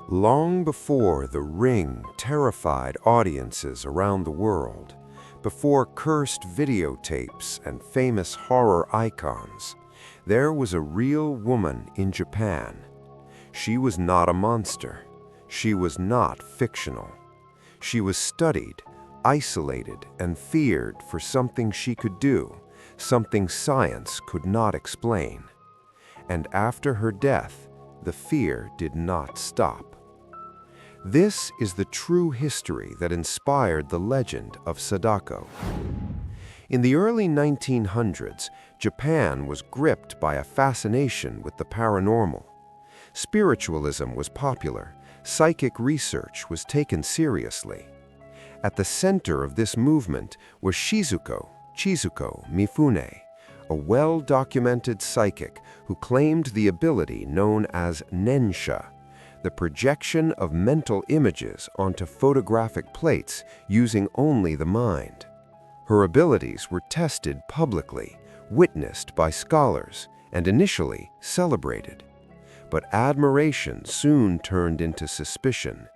Long before The Ring terrified audiences around the world, before cursed videotapes and famous horror icons, there was a real woman in Japan. She was not a monster. She was not fictional. She was studied, isolated, and feared for something she could do, something science could not explain. And after her death, the fear did not stop. This is the true history that inspired the legend of Sadako. In the early 1900s, Japan was gripped by a fascination with the paranormal. Spiritualism was popular. Psychic research was taken seriously. At the center of this movement was Shizuko Mifune, a well-documented psychic who claimed the ability known as nensha, the projection of mental images onto photographic plates using only the mind. Her abilities were tested publicly, witnessed by scholars, and initially celebrated. But admiration soon turned into suspicion.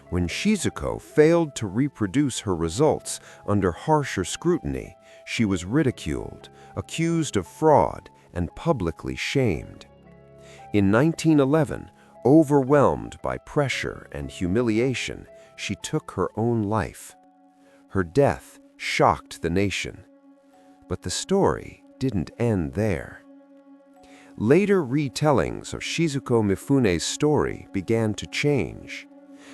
When Shizuko failed to reproduce her results under harsher scrutiny, she was ridiculed, accused of fraud, and publicly shamed. In 1911, overwhelmed by pressure and humiliation, she took her own life. Her death shocked the nation. But the story didn't end there. Later retellings of Shizuko Mifune's story began to change.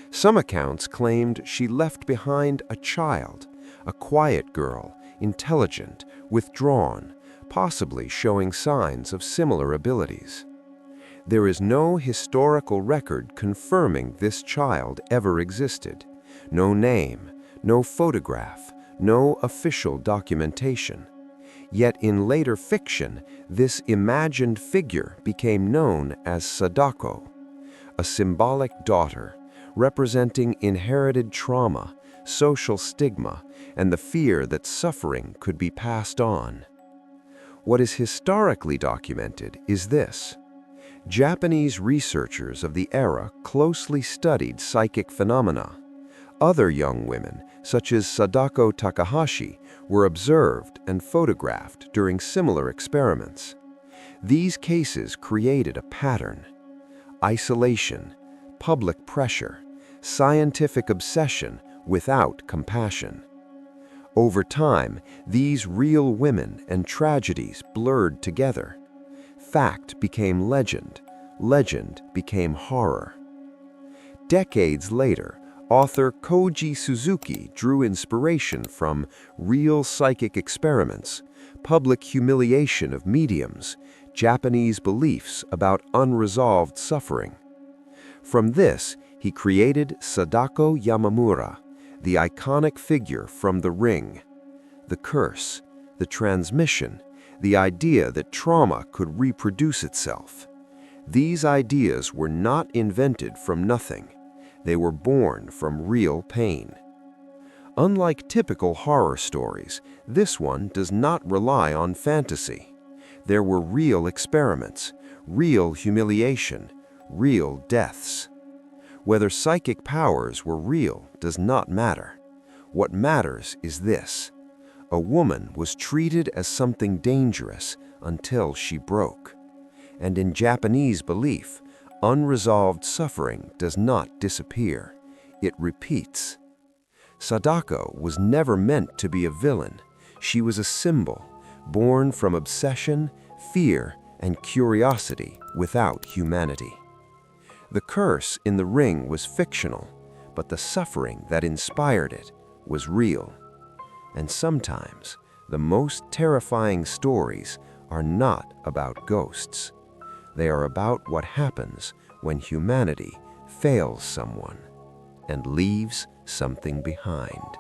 Some accounts claimed she left behind a child, a quiet girl, intelligent, withdrawn, possibly showing signs of similar abilities. There is no historical record confirming this child ever existed. No name, no photograph, no official documentation. Yet in later fiction, this imagined figure became known as Sadako, a symbolic daughter, representing inherited trauma, social stigma, and the fear that suffering could be passed on. What is historically documented is this. Japanese researchers of the era closely studied psychic phenomena. Other young women, such as Sadako Takahashi, were observed and photographed during similar experiments. These cases created a pattern: isolation, public pressure, scientific obsession without compassion. Over time, these real women and tragedies blurred together. Fact became legend, legend became horror. Decades later, author Koji Suzuki drew inspiration from real psychic experiments, public humiliation of mediums, Japanese beliefs about unresolved suffering. From this, he created Sadako Yamamura, the iconic figure from The Ring. The curse, the transmission, the idea that trauma could reproduce itself. These ideas were not invented from nothing. They were born from real pain. Unlike typical horror stories, this one does not rely on fantasy. There were real experiments, real humiliation, real deaths. Whether psychic powers were real does not matter. What matters is this: a woman was treated as something dangerous until she broke. And in Japanese belief, unresolved suffering does not disappear. It repeats. Sadako was never meant to be a villain. She was a symbol, born from obsession, fear, and curiosity without humanity. The curse in The Ring was fictional, but the suffering that inspired it was real. And sometimes, the most terrifying stories are not about ghosts. They are about what happens when humanity fails someone and leaves something behind.